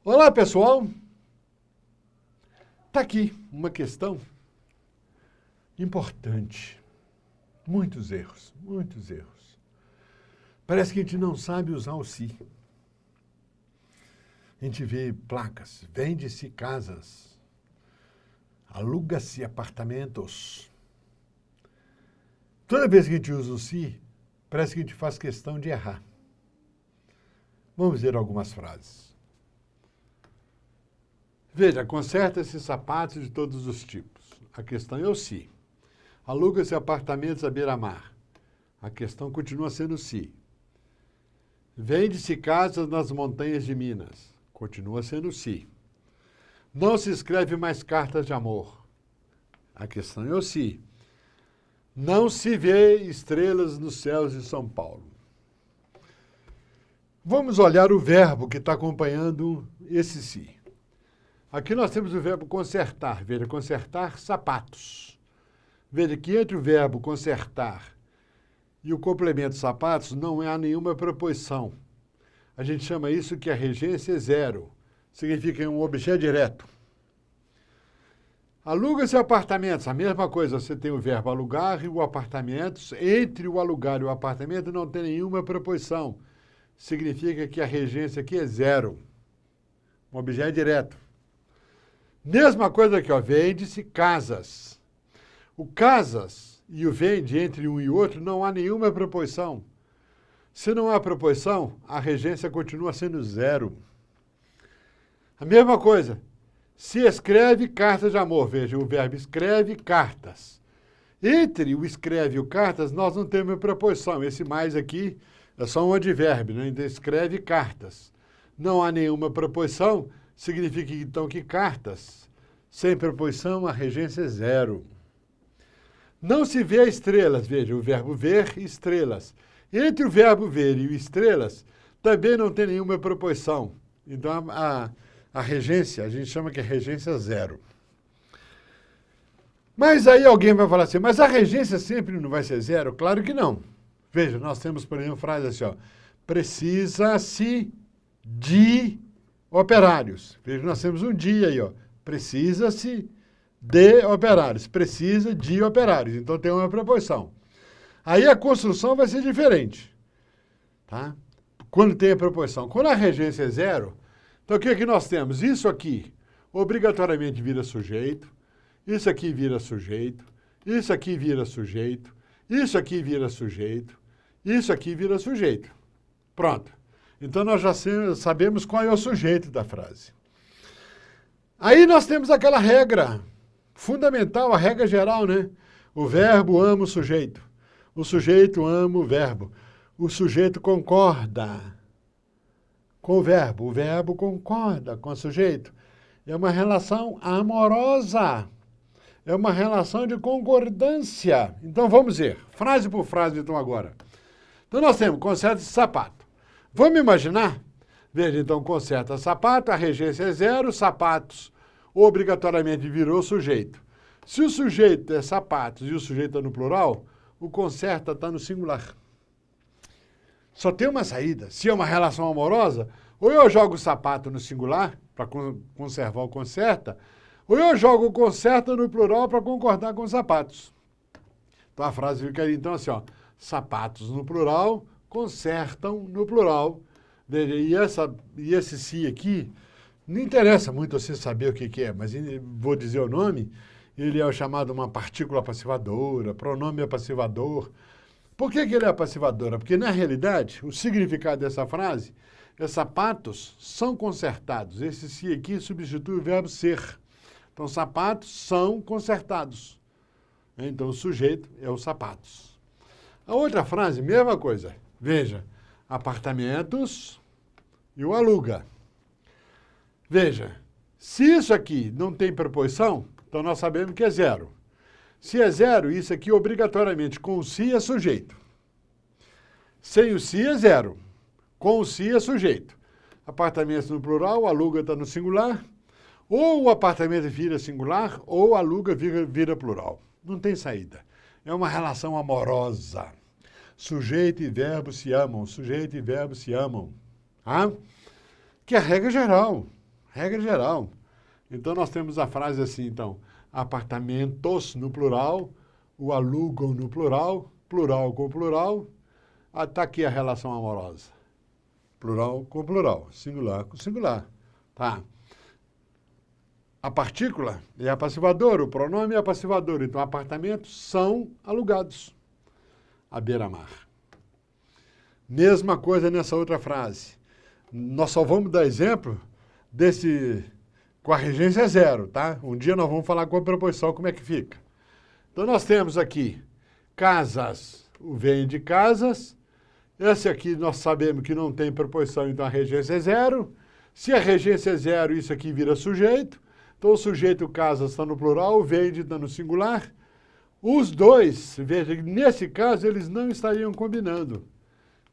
Olá, pessoal! Está aqui uma questão importante. Muitos erros, muitos erros. Parece que a gente não sabe usar o se. A gente vê placas, vende-se casas, aluga-se apartamentos. Toda vez que a gente usa o se, parece que a gente faz questão de errar. Vamos ver algumas frases. Veja, conserta-se sapatos de todos os tipos. A questão é o se. Aluga-se apartamentos à beira-mar. A questão continua sendo o se. Vende-se casas nas montanhas de Minas. Continua sendo o se. Não se escreve mais cartas de amor. A questão é o se. Não se vê estrelas nos céus de São Paulo. Vamos olhar o verbo que está acompanhando esse se. Aqui nós temos o verbo consertar. Veja, consertar sapatos. Veja que entre o verbo consertar e o complemento sapatos não há nenhuma preposição. A gente chama isso que a regência é zero. Significa um objeto direto. Aluga-se apartamentos. A mesma coisa, você tem o verbo alugar e o apartamentos. Entre o alugar e o apartamento não tem nenhuma preposição. Significa que a regência aqui é zero. Um objeto direto. Mesma coisa aqui, ó, vende-se casas. O casas e o vende entre um e outro não há nenhuma preposição. Se não há preposição, a regência continua sendo zero. A mesma coisa, se escreve cartas de amor. Veja, o verbo escreve cartas. Entre o escreve e o cartas, nós não temos preposição. Esse mais aqui é só um advérbio, né? Então, escreve cartas. Não há nenhuma preposição. Significa, então, que cartas, sem preposição, a regência é zero. Não se vê estrelas. Veja, o verbo ver e estrelas. Entre o verbo ver e o estrelas, também não tem nenhuma preposição. Então, a regência, a gente chama que é regência zero. Mas aí alguém vai falar assim, mas a regência sempre não vai ser zero? Claro que não. Veja, nós temos, por exemplo, frase assim, ó, precisa-se de operários. Veja, nós temos um dia aí, ó. Precisa-se de operários. Precisa de operários. Então tem uma preposição. Aí a construção vai ser diferente. Tá? Quando tem a preposição. Quando a regência é zero, então o que é que nós temos? Isso aqui obrigatoriamente vira sujeito. Isso aqui vira sujeito. Isso aqui vira sujeito. Isso aqui vira sujeito. Isso aqui vira sujeito. Pronto. Então, nós já sabemos qual é o sujeito da frase. Aí nós temos aquela regra fundamental, a regra geral, né? O verbo ama o sujeito. O sujeito ama o verbo. O sujeito concorda com o verbo concorda com o sujeito. É uma relação amorosa. É uma relação de concordância. Então, vamos ver. Frase por frase, então, agora. Então, nós temos conserta de sapato. Vamos imaginar? Veja, então, conserta sapato, a regência é zero, sapatos obrigatoriamente virou sujeito. Se o sujeito é sapatos e o sujeito está no plural, o conserta está no singular. Só tem uma saída. Se é uma relação amorosa, ou eu jogo o sapato no singular, para conservar o conserta, ou eu jogo o conserta no plural para concordar com os sapatos. Então, a frase fica então assim, ó, sapatos no plural, consertam no plural. Veja, e esse se aqui, não interessa muito você saber o que é, mas vou dizer o nome, ele é chamado uma partícula passivadora, pronome apassivador. Por que ele é apassivadora? Porque, na realidade, o significado dessa frase é sapatos são consertados. Esse se aqui substitui o verbo ser. Então, sapatos são consertados. Então, o sujeito é os sapatos. A outra frase, mesma coisa. Veja, apartamentos e o aluga. Veja, se isso aqui não tem preposição, então nós sabemos que é zero. Se é zero, isso aqui obrigatoriamente com o se é sujeito. Sem o se é zero. Com o se é sujeito. Apartamentos no plural, o aluga está no singular. Ou o apartamento vira singular, ou o aluga vira plural. Não tem saída. É uma relação amorosa. Sujeito e verbo se amam. Sujeito e verbo se amam. Ah? Que é a regra geral. Regra geral. Então, nós temos a frase assim, então, apartamentos no plural, o alugam no plural, plural com plural, está aqui a relação amorosa. Plural com plural, singular com singular. Tá? A partícula é a passivadora, o pronome é a passivadora. Então, apartamentos são alugados à beira-mar. Mesma coisa nessa outra frase. Nós só vamos dar exemplo com a regência zero, tá? Um dia nós vamos falar com a preposição como é que fica. Então, nós temos aqui casas, o vem de casas. Esse aqui nós sabemos que não tem preposição, então a regência é zero. Se a regência é zero, isso aqui vira sujeito. Então, o sujeito casas está no plural, o vende está no singular. Os dois, veja que nesse caso, eles não estariam combinando.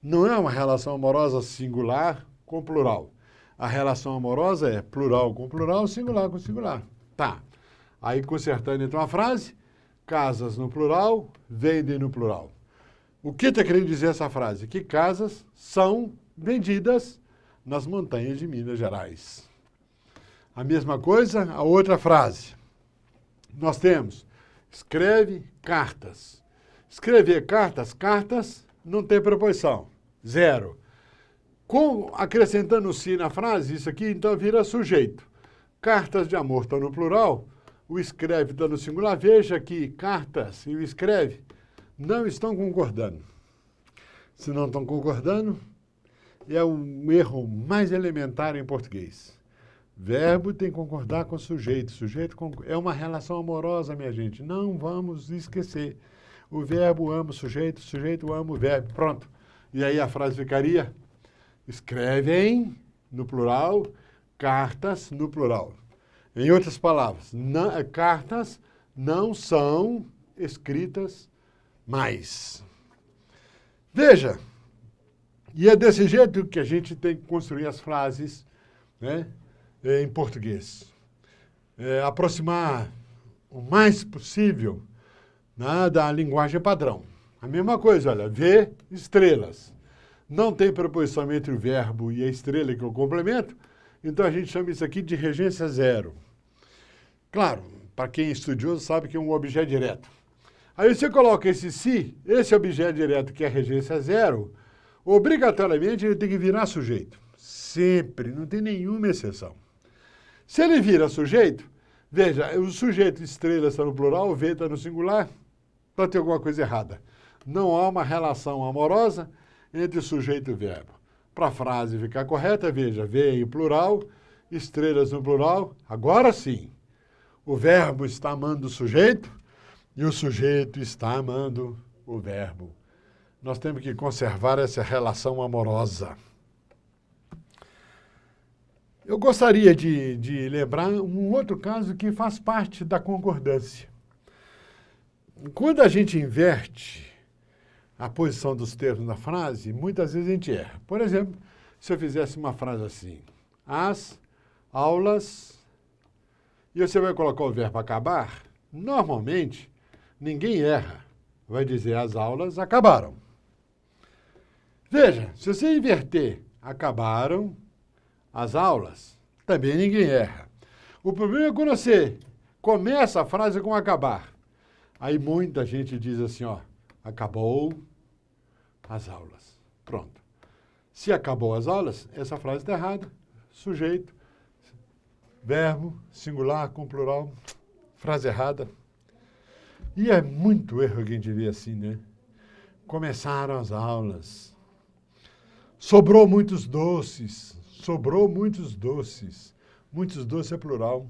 Não é uma relação amorosa singular com plural. A relação amorosa é plural com plural, singular com singular. Tá. Aí, consertando então a frase, casas no plural, vendem no plural. O que está querendo dizer essa frase? Que casas são vendidas nas montanhas de Minas Gerais. A mesma coisa, a outra frase. Nós temos, escreve cartas. Escrever cartas, cartas não tem preposição, zero. Acrescentando "se" na frase, isso aqui então vira sujeito. Cartas de amor estão no plural, o escreve está no singular. Veja que cartas e o escreve não estão concordando. Se não estão concordando, é um erro mais elementar em português. Verbo tem que concordar com sujeito. Sujeito é uma relação amorosa, minha gente. Não vamos esquecer. O verbo ama o sujeito, o sujeito ama o verbo. Pronto. E aí a frase ficaria: escrevem, no plural, cartas, no plural. Em outras palavras, cartas não são escritas mais. Veja, e é desse jeito que a gente tem que construir as frases, né, em português. Aproximar o mais possível, né, da linguagem padrão. A mesma coisa, olha, vê estrelas. Não tem preposição entre o verbo e a estrela, que é o complemento, então a gente chama isso aqui de regência zero. Claro, para quem é estudioso sabe que é um objeto direto. Aí você coloca esse "se", esse objeto direto que é regência zero, obrigatoriamente ele tem que virar sujeito. Sempre, não tem nenhuma exceção. Se ele vira sujeito, veja, o sujeito estrela está no plural, o "vê" está no singular, então tem alguma coisa errada. Não há uma relação amorosa entre sujeito e verbo. Para a frase ficar correta, veja, "vê" em plural, estrelas no plural, agora sim. O verbo está amando o sujeito e o sujeito está amando o verbo. Nós temos que conservar essa relação amorosa. Eu gostaria de lembrar um outro caso que faz parte da concordância. Quando a gente inverte a posição dos termos na frase, muitas vezes a gente erra. Por exemplo, se eu fizesse uma frase assim: as aulas, e você vai colocar o verbo acabar, normalmente ninguém erra. Vai dizer: as aulas acabaram. Veja, se você inverter acabaram as aulas, também ninguém erra. O problema é quando você começa a frase com acabar. Aí muita gente diz assim, ó, acabou as aulas. Pronto. Se acabou as aulas, essa frase está errada. Sujeito, verbo, singular com plural, frase errada. E é muito erro que a gente vê assim, né? Começaram as aulas. Sobrou muitos doces. Sobrou muitos doces. Muitos doces é plural.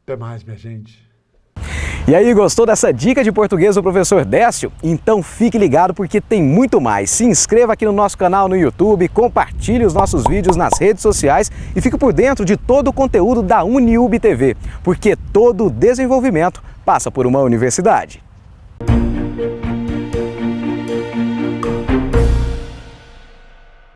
Até mais, minha gente. E aí, gostou dessa dica de português do professor Décio? Então fique ligado porque tem muito mais. Se inscreva aqui no nosso canal no YouTube, compartilhe os nossos vídeos nas redes sociais e fique por dentro de todo o conteúdo da UniUB TV, porque todo desenvolvimento passa por uma universidade.